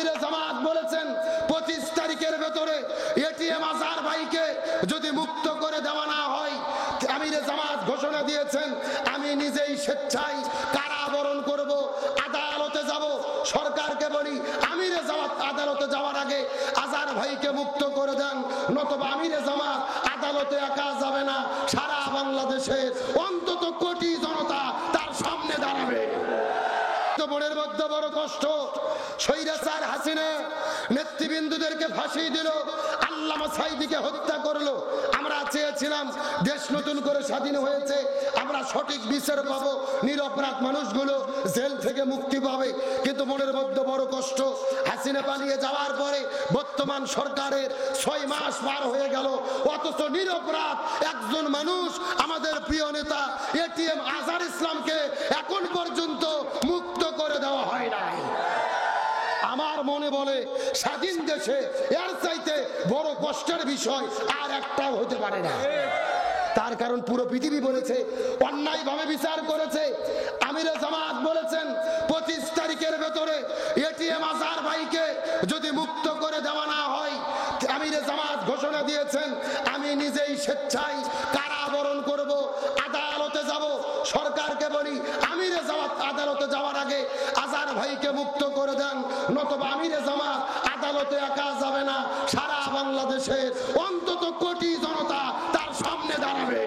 আমিরে জামাত বলেছেন 25 তারিখের ভেতরে এটিএম আজহার ভাইকে যদি মুক্ত করে দেওয়া না হয়, আমিরে জামাত ঘোষণা দিয়েছেন আমি নিজেই স্বেচ্ছায় কারাবরণ করব, আদালতে যাব। সরকারকে বলি আমিরে জামাত আদালতে যাওয়ার আগে আজহার ভাইকে মুক্ত করে দেন, নতুবা আমিরে জামাত আদালতে একা যাবে না, সারা বাংলাদেশের অন্তত কোটি জনতা তার সামনে দাঁড়াবে। মনের মধ্যে বড় কষ্ট, স্বৈরাচার হাসিনা নেতৃবৃন্দদেরকে ফাঁসি দিল, আল্লামা সাঈদীকে হত্যা করলো। আমরা চেয়েছিলাম দেশ নতুন করে স্বাধীন হয়েছে, আমরা সঠিক বিচার পাবো, নিরপরাধ মানুষগুলো জেল থেকে মুক্তি পাবে। কিন্তু মনের মধ্যে বড় কষ্ট, হাসিনা পালিয়ে যাওয়ার পরে বর্তমান সরকারের 6 মাস পার হয়ে গেল, অথচ নিরপরাধ একজন মানুষ আমাদের প্রিয় নেতা এটিএম আজহার ইসলামকে এখন পর্যন্ত মুক্ত করে দেওয়া হয় নাই। আমার মনে বলে স্বাধীন দেশে এর চাইতে বড় কষ্টের বিষয় আর একটাও হতে পারে না। তার কারণ পুরো পৃথিবী বলেছে অন্যায় ভাবে বিচার করেছে। আমিরে জামাত বলেছেন 25 তারিখের ভেতরে এটিএম আজহার ভাইকে যদি মুক্ত করে দেওয়া না হয়, আমিরে জামাত ঘোষণা দিয়েছেন আমি নিজেই স্বেচ্ছায় কারাবরণ করব, আদালতে যাব। সরকারকে বলি আমিরে জামাত আদালতে যাওয়ার আগে আজহার ভাইকে মুক্ত করে দেন, নতুবা আমিরে জামাত আদালতে একা যাবে না, সারা বাংলাদেশের অন্তত কোটি জনতা তার সামনে দাঁড়াবে।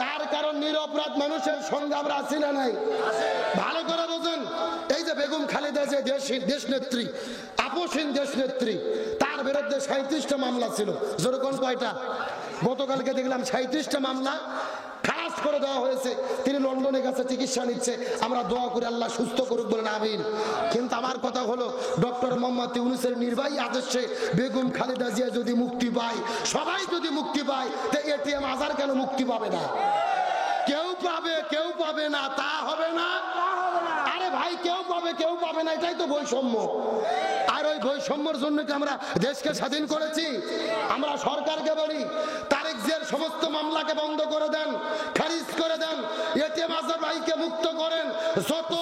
তার কারণ নিরপরাধ মানুষের সঙ্গে আমরা আছি না নাই? ভালো করে বোঝেন, এই যে বেগম খালেদা যে দেশ নেত্রী, আপসহীন দেশ নেত্রী, তার বিরুদ্ধে 37টা মামলা ছিল। যেরকম কয়টা? গতকালকে দেখলাম 37টা মামলা খালাস করে দেওয়া হয়েছে। তিনি লন্ডনে গেছে, চিকিৎসা নিচ্ছে, আমরা দোয়া করি আল্লাহ সুস্থ করুক, বলেন আমিন। কিন্তু আমার কথা হলো ডক্টর মোহাম্মদ ইউনূসের নির্বাহী আদেশে বেগম খালেদা জিয়া যদি মুক্তি পায়, সবাই যদি মুক্তি পায়, তো এটিএম আজহার কেন মুক্তি পাবে না? কেউ পাবে, কেউ পাবে না, তা হবে না। আরে ভাই, কেউ পাবে কেউ পাবে না, এটাই তো বৈষম্য। আর ওই বৈষম্যের জন্য কি আমরা দেশকে স্বাধীন করেছি? আমরা সরকারকে বলি তারেক জিয়ার সমস্ত মামলাকে বন্ধ করে দেন, খারিজ করে দেন, এটিএম আজহার ভাইকে মুক্ত করেন। যত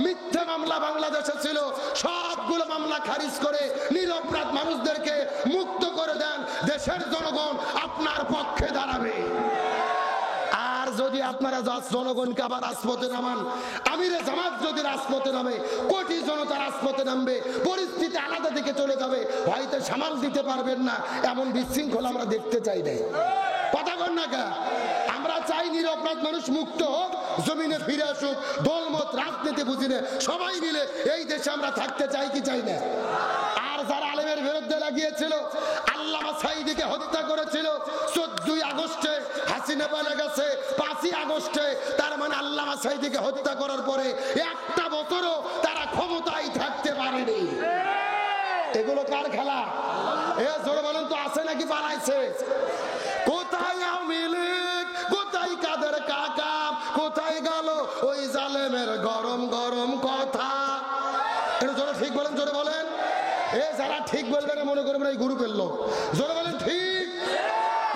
মিথ্যে মামলা বাংলাদেশে ছিল সবগুলো মামলা খারিজ করে নিরপরাধ মানুষদেরকে মুক্ত করে দেন, দেশের জনগণ আপনার পক্ষে দাঁড়াবে। আর যদি আপনারা জনগণকে আবার রাজপথে নামান, আমিরে জামাত যদি রাজপথে নামে, কোটি জনতা রাজপথে নামবে, পরিস্থিতি আলাদা দিকে চলে যাবে, হয়তো সামাল দিতে পারবেন না। এমন বিশৃঙ্খলা আমরা দেখতে চাই না। কথা কন না কা? আমরা চাই নিরপরাধ মানুষ মুক্ত হোক, জমিনে ফিরে আসুক, দলমত রাজনীতি বুঝি না, সবাই মিলে এই দেশে আমরা থাকতে চাই কি চাই না? আর যারা আলেমের বিরুদ্ধে লাগিয়েছিল, আল্লামা সাঈদীকে হত্যা করেছিল 14ই আগস্টে, হাসিনা পালা গেছে 5ই আগস্টে, তার মানে আল্লামা সাঈদীকে হত্যা করার পরে একটা বছরও তারা ক্ষমতায় থাকতে পারেনি। এগুলো কার খেলা? এ জোরে বলেন তো, আছে নাকি পালাইছে? কোথায় আওয়ামী লীগ, কোথায় কাদের কাকা, কোথায় গেল ওই জালেমের গরম গরম কথা? এটা জোরে ঠিক বলেন, জোরে বলেন। এ যারা ঠিক বলবেন মনে করবেন এই গ্রুপের লোক, জোরে বলেন ঠিক।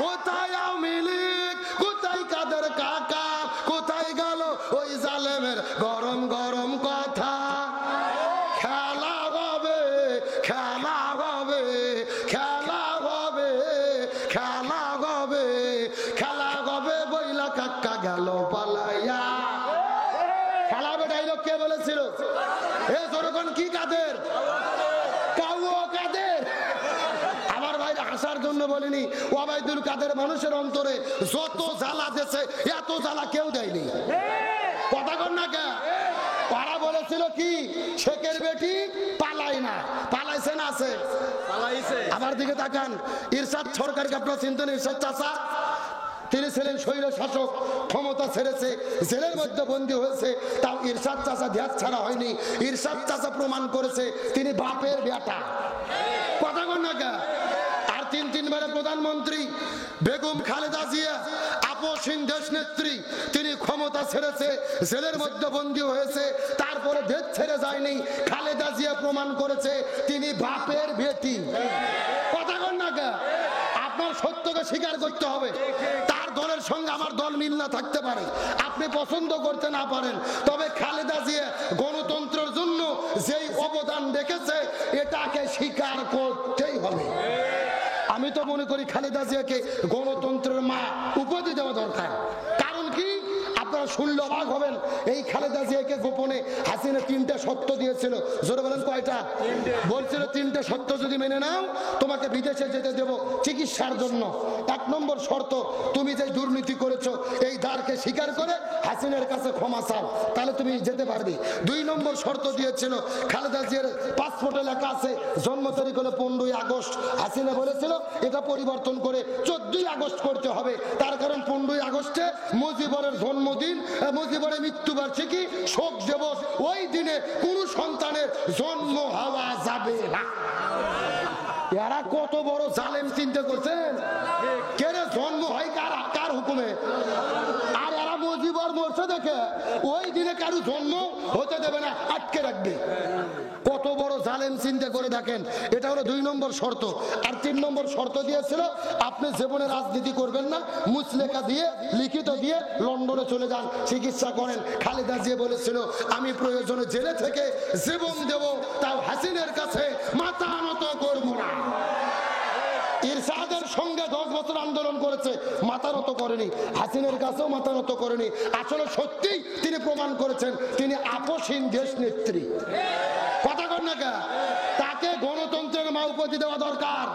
কোথায় আওয়ামী লীগ, কোথায় কাদের কাকা, কোথায় গেল ওই জালেমের গরম গরম কথা? খেলা হবে, খেলা হবে, খেলা হবে, খেলা হবে, খেলা হবে, বইলা কাকা গেল পালাইয়া। খেলা হবে ডাইলগ কে বলেছিল? এ জনগণ কি কাদের? আসার জন্য বলিনি, ওবায়দুল কাদের মানুষের অন্তরে যত জ্বালা দিয়েছে এত জ্বালা কেউ দেয়নি। কথা কন না কে? ওরা বলেছিল কি শেখের বেটি পালায় না, পালাইছে না? আছে, পালাইছে। আমার দিকে তাকান, ইরশাদ সরকারকে আপনারা চিনতেন? ইরশাদ চাচা, তিনি ছিলেন স্বৈর শাসক, ক্ষমতা ছেড়েছে, জেলের মধ্যে বন্দী হয়েছে, তাও ইরশাদ চাচা ধ্যাত ছাড়া হয়নি। ইরশাদ চাচা প্রমাণ করেছে তিনি বাপের বেটা। কথা কন না কে? 3 প্রধানমন্ত্রী বেগম খালেদা জিয়া, আপসহীন দেশ নেত্রী, তিনি ক্ষমতা ছেড়েছে, জেলের মধ্যে বন্দী হয়েছে, তারপরে দেশ ছেড়ে যায়নি। খালেদা জিয়া প্রমাণ করেছে তিনি বাপের বেটি। কথা কন না কে? আপনার সত্যকে স্বীকার করতে হবে। তার দলের সঙ্গে আমার দল মিল না থাকতে পারে, আপনি পছন্দ করতে না পারেন, তবে খালেদা জিয়া গণতন্ত্রের জন্য যেই অবদান রেখেছে এটাকে স্বীকার করতেই হবে। আমি তো মনে করি খালেদা জিয়াকে গণতন্ত্রের মা উপাধি দেওয়া দরকার। কারণ কি, আপনারা শুনলে অবাক হবেন, এই খালেদা জিয়াকে গোপনে হাসিনা 3টে শর্ত দিয়েছিল। জোরে বলেন কয়টা? বলছিল 3টে শর্ত যদি মেনে নাও তোমাকে বিদেশে যেতে দেব চিকিৎসার জন্য। 1 নম্বর শর্ত, তুমি যে দুর্নীতি করেছো এই দাঁড়কে স্বীকার করে হাসিনার কাছে ক্ষমা চাও, তাহলে তুমি যেতে পারবে। 2 নম্বর শর্ত দিয়েছিল, খালেদা জিয়ার পাসপোর্টে লেখা আছে জন্ম তারিখ হলো 15ই আগস্ট, হাসিনা বলেছিল এটা পরিবর্তন করে 14ই আগস্ট করতে হবে। তার কারণ 15ই আগস্টে মুজিবরের জন্মদিন, মুজিবরের মৃত্যুবার্ষিকী, শোক দিবস, ওই দিনে কোন সন্তানের জন্ম হওয়া যাবে না। এরা কত বড় জালেম চিন্তা করছেন, কেন জন্ম হয় কার হুকুমে, আর এরা মুজিবর মরছে দেখে ওই দিনে কারো জন্ম হতে দেবে না, আটকে রাখবে। কত বড় জালেম চিন্তা করে দেখেন। এটা হলো 2 নম্বর শর্ত। আর 3 নম্বর শর্ত দিয়েছিল, আপনি জীবনে রাজনীতি করবেন না, মুচলেখা দিয়ে লিখিত দিয়ে লন্ডনে চলে যান, চিকিৎসা করেন। খালেদা জিয়া বলেছিল আমি প্রয়োজনে জেলে থেকে জীবন দেব, তাও হাসিনের কাছে মাথা নত করব না। ইরশাদের সঙ্গে 10 বছর আন্দোলন করেছে, মাথা নত করেনি, হাসিনের কাছেও মাথা নত করেনি। আসলে সত্যি তিনি প্রমাণ করেছেন তিনি আপসহীন দেশ নেত্রী। কথা কন না কে? তাকে গণতন্ত্রের মা উপাধি দেওয়া দরকার।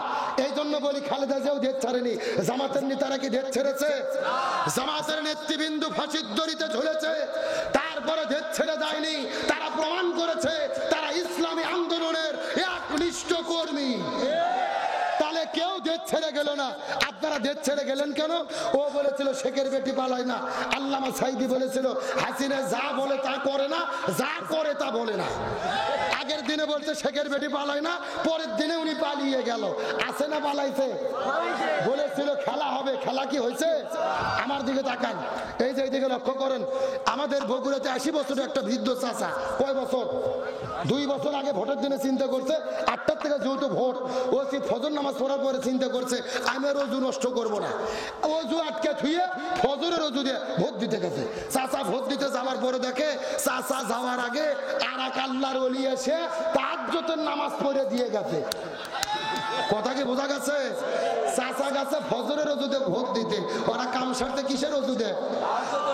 এই জন্য বলি খালেদা জিয়াও দেশ ছাড়েনি। জামাতের নেতারা কি দেশ ছেড়েছে? জামাতের নেতৃবৃন্দু ফাঁসির দড়িতে ঝুলেছে, তারপরে দেশ ছেড়ে যায়নি। তারা প্রমাণ করেছে তারা ইসলামী আন্দোলনের একনিষ্ঠ কর্মী। তাহলে কেউ দেশ ছেড়ে গেল না। আপনারা দেশ ছেড়ে গেলেন কেন? ও বলেছিল শেখের বেটি পালায় না। আল্লামা সাইদি বলেছিল হাসিনা যা বলে তা করে না, যা করে তা বলে না। আগের দিনে বলছে শেখের বেটি পালায় না, পরের দিনে উনি পালিয়ে গেল। আছে না পালাইছে? বলেছিল খেলা হবে, খেলা কি হয়েছে? আমার দিকে তাকান, এই যে এইদিকে লক্ষ্য করেন, আমাদের বগুড়াতে 80 বছরের একটা বৃদ্ধ চাচা, কয় বছর, 2 বছর আগে ভোটের দিনে চিন্তা করছে 8টার থেকে যেহেতু ভোট, ও ফজর নামাজ পড়ার পরে চিন্তা করছে আমি আর অজু নষ্ট করবো না, অজু আটকে থুয়ে ফজরের অজু দিয়ে ভোট দিতে গেছে। চাচা ভোট দিতে যাওয়ার পরে দেখে চাচা যাওয়ার আগে আর এক আল্লাহর ওলি এসে তাহাজ্জুদের নামাজ পড়ে দিয়ে গেছে। কথা কি বোঝা গেছে? চাচা গেছে ফজরের অজুতে ভোট দিতে, ওরা কাম সারতে কিসের অজুতে?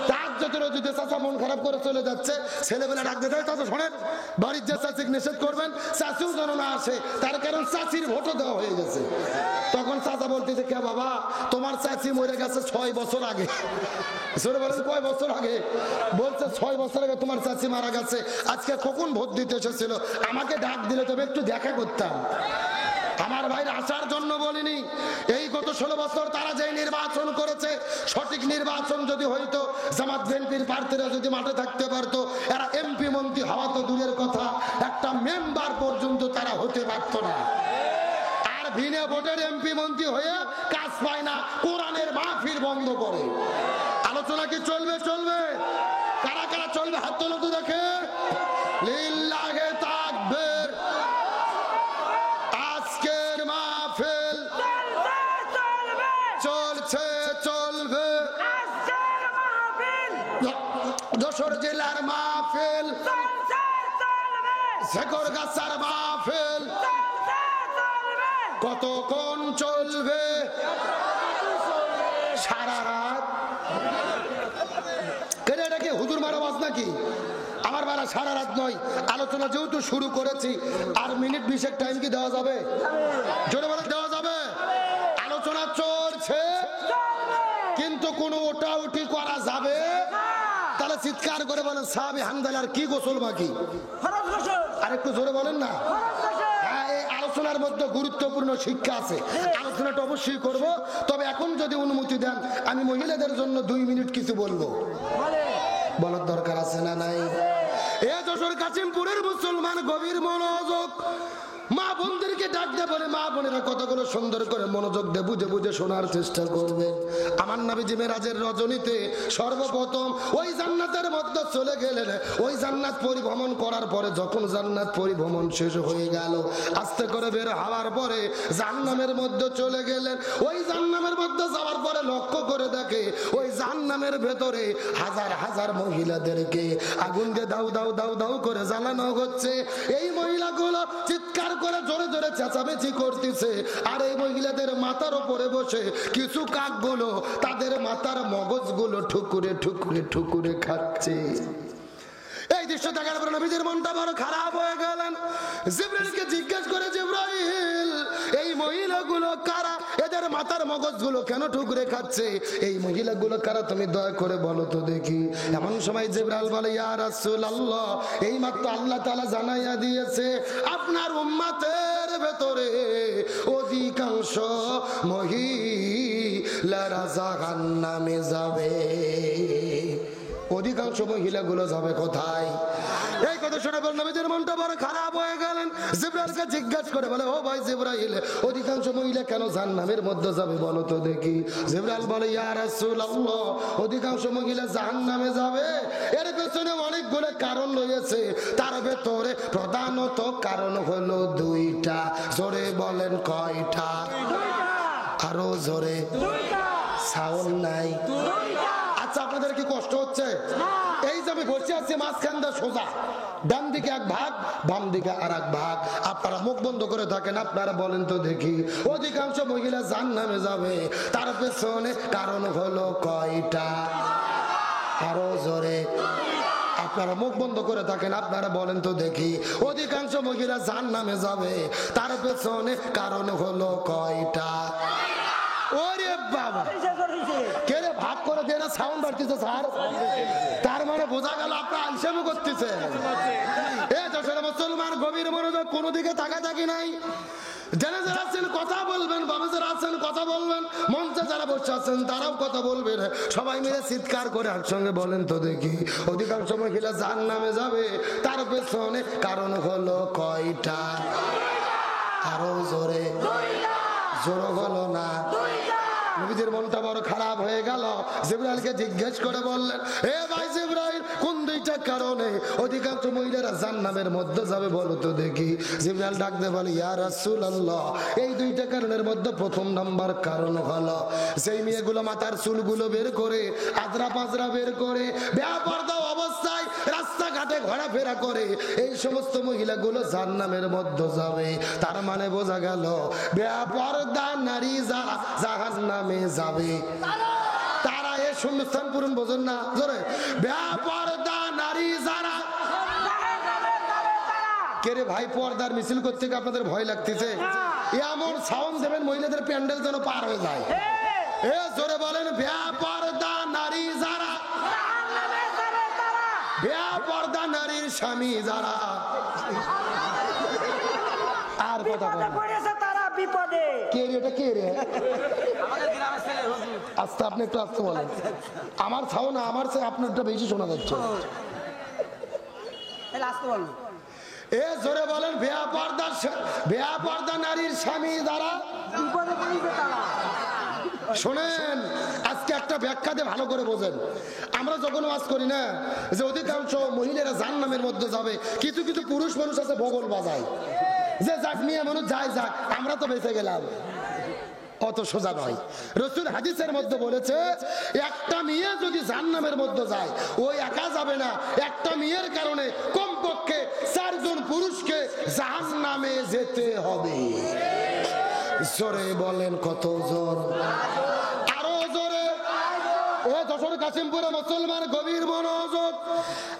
তাহাজ্জুদের অজুতে। চাচা মন খারাপ করে চলে যাচ্ছে, ছেলেবেলা ডাক দিতে, চাচা শোনেন বাড়ির যে চাচিকে নিষেধ করবেন, চাচিও যেন না আসে, তার কারণ চাচির ভোটও দেওয়া হয়ে গেছে। তখন চাচা বলতেছে কে বাবা, তোমার চাচি মরে গেছে 6 বছর আগে। সরে বলেন কয় বছর আগে? বলছে 6 বছর আগে তোমার চাচি মারা গেছে। আজকে কখন ভোট দিতে এসেছিল, আমাকে ডাক দিলে তবে একটু দেখা করতাম। আমার ভাইরা আসার জন্য বলিনি। এই গত 16 বছর তারা যে নির্বাচন করেছে, সঠিক নির্বাচন যদি হইতো, জামাত বিএনপির প্রার্থীরা যদি মাঠে থাকতে পারতো, এরা এমপি মন্ত্রী হওয়া তো দূরের কথা, একটা মেম্বার পর্যন্ত তারা হতে পারতো না। আর বিনা ভোটের এমপি মন্ত্রী হয়ে কাজ পায় না, কোরআনের মাহফিল বন্ধ করে। আলোচনা কি চলবে? চলবে। কারা কারা চলবে হাত তোলো তো দেখে। লিল্লাহে তাকবীর। আজকের মাহফিল চলছে, চলবে। যশোর জেলার মাহফিল, শেখরগাছার মাহফিল কতক্ষণ চলবে? সারা রাত। কেন এটা কি হুজুর মারা বাজ নাকি? আমার বারা সারা রাত নয়। আলোচনা যেহেতু শুরু করেছি, আর মিনিট 20 টাইম কি দেওয়া যাবে? জোরে বলে দেওয়া যাবে? আলোচনা চলছে কিন্তু কোনো ওটা উঠি করা যাবে? তাহলে চিৎকার করে বলেন সাহাবী হামদালার কি গোসল বাকি? আর একটু জোরে বলেন না। আলোচনার মধ্যে গুরুত্বপূর্ণ শিক্ষা আছে, আলোচনাটা অবশ্যই করব। তবে এখন যদি অনুমতি দেন আমি মহিলাদের জন্য 2 মিনিট কিছু বলবো। বলার দরকার আছে না নাই? এ যশোর কাশিমপুরের মুসলমান গভীর মনোযোগ। মা বোনদেরকে ডাক দিয়ে বলে, মা বোনেরা কতগুলো সুন্দর করে মনোযোগ দিয়ে বুঝে বুঝে শোনার চেষ্টা করবেন। আমার নবীজি মেরাজের রজনীতে সর্বপ্রথম ওই জান্নাতের মধ্যে চলে গেলেন। ওই জান্নাত পরিভ্রমণ করার পরে যখন জান্নাত পরিভ্রমণ শেষ হয়ে গেল, আস্তে করে বের হওয়ার পরে জাহান্নামের মধ্যে চলে গেলেন। ওই জাহান্নামের মধ্যে যাওয়ার পরে লক্ষ্য করে দেখে ওই জাহান্নামের ভেতরে হাজার হাজার মহিলাদেরকে আগুন দিয়ে দাউ দাউ দাউ দাউ করে জ্বালানো হচ্ছে। এই মহিলাগুলো চিৎকার করে জোরে জোরে চেঁচামেচি করতেছে, আর এই মহিলাদের মাথার উপরে বসে কিছু কাকগুলো তাদের মাথার মগজগুলো ঠুকুরে ঠুকুরে ঠুকুরে খাচ্ছে। এই দৃশ্য দেখার পরে নবীজির মনটা বড় খারাপ হয়ে গেলেন। জিবরাইলকে জিজ্ঞেস করে, জিবরাইল এই মহিলাগুলো কারা? এদের মাথার মগজগুলো কেন ঠুকরে খাচ্ছে? এই মহিলাগুলো কারা? তুমি দয়া করে বলো তো দেখি। এমন সময় জিবরাইল বলে, ইয়া রাসূলুল্লাহ, এই মাত্র আল্লাহ তাআলা জানাইয়া দিয়েছে আপনার উম্মতের ভেতরে অধিকাংশ মহিলারা জাহান্নামে যাবে। অধিকাংশ মহিলাগুলো যাবে কোথায়? এই কথা শুনে বল নবীজির মনটা বড় খারাপ হয়ে গেলেন। জিবরাইলকে জিজ্ঞাসা করে বলে, ও ভাই জিবরাইল, অধিকাংশ মহিলা কেন জাহান্নামের মধ্যে যাবে বলো তো দেখি। জিবরাইল বলে, ইয়া রাসূলুল্লাহ, অধিকাংশ মহিলা জাহান্নামে যাবে এর পেছনে অনেকগুলো কারণ রয়েছে। তার ভেতরে প্রধানত কারণ হলো দুইটা। জোরে বলেন কয়টা? আরো জোরে। সাউন্ড নাই। আচ্ছা, আপনাদের কি কষ্ট হচ্ছে? এই যে আমি বসে আছি মাঝখান দিয়ে সোজা, ডান দিকে এক ভাগ, বাম দিকে আর এক ভাগ। আপনারা মুখ বন্ধ করে থাকেন, আপনারা বলেন তো দেখি, অধিকাংশ মহিলা জাহান্নামে যাবে তার পেছনে কারণ হলো কয়টা? আরো জোরে। আপনারা মুখ বন্ধ করে থাকেন, আপনারা বলেন তো দেখি, অধিকাংশ মহিলা জাহান্নামে যাবে তার পেছনে কারণ হলো কয়টা? ওরে বাবা, কে রে ভাগ করে দিয়ে না সাউন্ড বাড়তেছে স্যার? তার মানে বোঝা গেল আপনার হিসেবে করতেছে। মুসলমান গভীর মনোযোগ, কোনো দিকে তাকাতাকি নাই। যারা যারা আছেন কথা বলবেন, বাবা যারা আছেন কথা বলবেন, মঞ্চে যারা বসে আছেন তারাও কথা বলবেন। সবাই মিলে চিৎকার করে একসঙ্গে বলেন তো দেখি, অধিকাংশ মহিলা জাহান্নামে যাবে তার পেছনে কারণ হলো কয়টা? আরো জোরে। জোর হলো না। নবীজির মনটা বড় খারাপ হয়ে গেল। জিবরাইলকে জিজ্ঞেস করে বললেন, এ ভাই জিবরাইল, কোন দুইটা কারণে অধিকাংশ মহিলারা জাহান্নামের মধ্যে যাবে বলো তো দেখি। জিবরাইল ডাক দিয়ে বলে, ইয়া রাসূলুল্লাহ, এই দুইটা কারণের মধ্যে প্রথম নাম্বার কারণ হলো সেই মেয়েগুলো মাথার চুলগুলো বের করে, আজরা পাজরা বের করে, বেপরদা অবস্থায় রাস্তাঘাটে ঘোরাফেরা করে, এই সমস্ত মহিলাগুলো জাহান্নামের মধ্যে যাবে। তার মানে বোঝা গেল বেপরদা নারী যারা জাহান্নামে যাবে তারা এই শূন্যস্থান পূরণ বোঝেন না। জোরে, বেপরদা নারী যারা। কে রে ভাই, পর্দার মিছিল করতে আপনাদের ভয় লাগতেছে? এমন সাউন্ড দেবেন মহিলাদের প্যান্ডেল যেন পার হয়ে যায়। এ জোরে বলেন, বেপরদা নারী যারা, বেপরদা নারীর স্বামী যারা। আর কথা বিপদে। কে রে এটা? কে রে? আস্তে, আপনি একটু আস্তে বলেন। আমার ছাও না, আমার চেয়ে আপনারটা বেশি শোনা যাচ্ছে। এ জোরে বলেন, বেপরদা নারীর স্বামী যারা। শোনেন, আজকে একটা ব্যাখ্যা দিয়ে ভালো করে বোঝেন। আমরা যখন ওয়াজ করি না যে অধিকাংশ মহিলারা জাহান্নামের মধ্যে যাবে, কিছু কিছু পুরুষ মানুষ আছে বগল বাজায় যে যাক মেয়ে মানুষ যায় যাক, আমরা তো বেঁচে গেলাম। অত সোজা নয়। রাসূল হাদিসের মধ্যে বলেছে, একটা মেয়ে যদি জাহান্নামের মধ্যে যায়, ওই একা যাবে না, একটা মেয়ের কারণে কমপক্ষে 4 জন পুরুষকে জাহান্নামে যেতে হবে। জোরে বলেন, কত জোর? আরো জোরে। ও যশোর কাশিমপুরে মুসলমান গভীর মনোযোগ,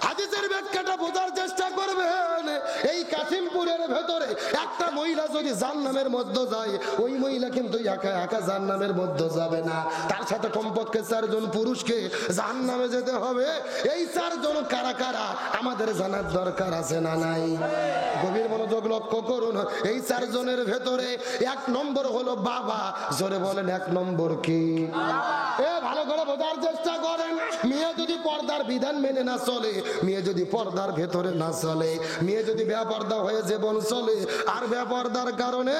হাদিসের ব্যাখ্যাটা বোঝার চেষ্টা করবেন। এই কাশিমপুরের ভেতরে একটা মহিলা যদি জাহান্নামের মধ্যে যায়, ওই মহিলা কিন্তু একা একা জাহান্নামের মধ্যে যাবে না, তার সাথে কমপক্ষে 4 জন পুরুষকে জাহান্নামে যেতে হবে। এই 4 জন কারা কারা আমাদের জানার দরকার আছে না নাই? গভীর মনোযোগ লক্ষ্য করুন। এই 4 জনের ভেতরে 1 নম্বর হলো বাবা। জোরে বলেন, 1 নম্বর কি? ভালো করে বোঝার চেষ্টা করেন। মেয়ে যদি পর্দার বিধান মেনে না চলে, মেয়ে যদি পর্দার ভেতরে না চলে, মেয়ে যদি বেপর্দা হয়ে জীবন চলে, আর বেপর্দার কারণে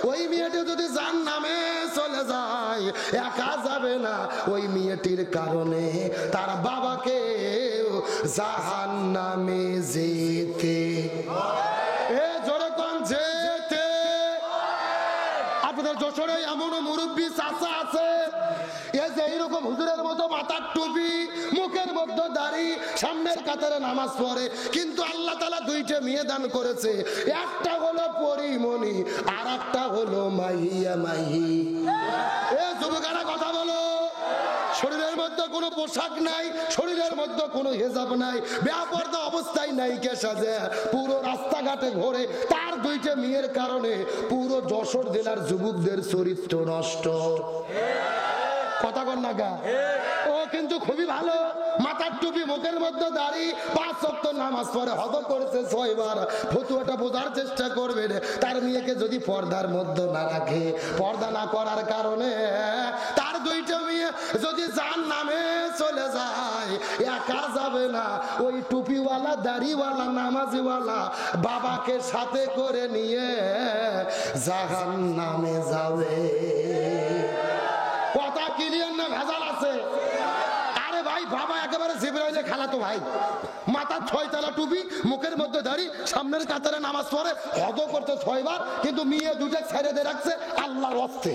ওই মেয়েটি যদি জাহান্নামে চলে যায়, একা যাবে না, ওই মেয়েটির কারণে তার বাবাকে জাহান্নামে যেতে জোরে কোন যেতে। আপনাদের যশোরে এমন মুরব্বী চাচা আছে, এইরকম হুজুরের মতো মাথার টুপি, মুখের মধ্যে দাড়ি, সামনের কাতারে নামাজ পড়ে, কিন্তু আল্লাহ তাআলা দুইটা মেয়ে দান করেছে, একটা হলো পরিমণি আর একটা হলো মাহিয়া মাহি। যুবকেরা কথা বলো, শরীরের মধ্যে কোনো পোশাক নাই, শরীরের মধ্যে কোনো হেজাব নাই, বেপরদা অবস্থায় নাই, কে সাজে পুরো রাস্তাঘাটে ঘোরে, তার দুইটা মেয়ের কারণে পুরো যশোর জেলার যুবকদের চরিত্র নষ্ট। কথা কর না গা, ও কিন্তু খুবই ভালো, মাথার টুপি, মুখের মধ্যে দাড়ি, 5 ওয়াক্ত নামাজ পড়ে, হজ করেছে 6 বার। ফতুয়াটা বোঝার চেষ্টা করবেন, তার মেয়েকে যদি পর্দার মধ্যে না রাখে, পর্দা না করার কারণে তার দুইটা মেয়ে যদি জাহান্নামে চলে যায়, একা যাবে না, ওই টুপিওয়ালা, দাড়িওয়ালা, নামাজিওয়ালা বাবাকে সাথে করে নিয়ে জাহান্নামে যাবে। কথা ক্লিয়ার না ভেজাল আছে? আরে ভাই, বাবা একেবারে জিবরাইলে খালাতো ভাই, মাথার 6 তলা টুপি, মুখের মধ্যে দাড়ি, সামনের কাতারে নামাজ পড়ে, হজ করতে 6 বার, কিন্তু মেয়ে দুটো ছেড়ে দিয়ে রাখছে আল্লাহর ওয়াস্তে।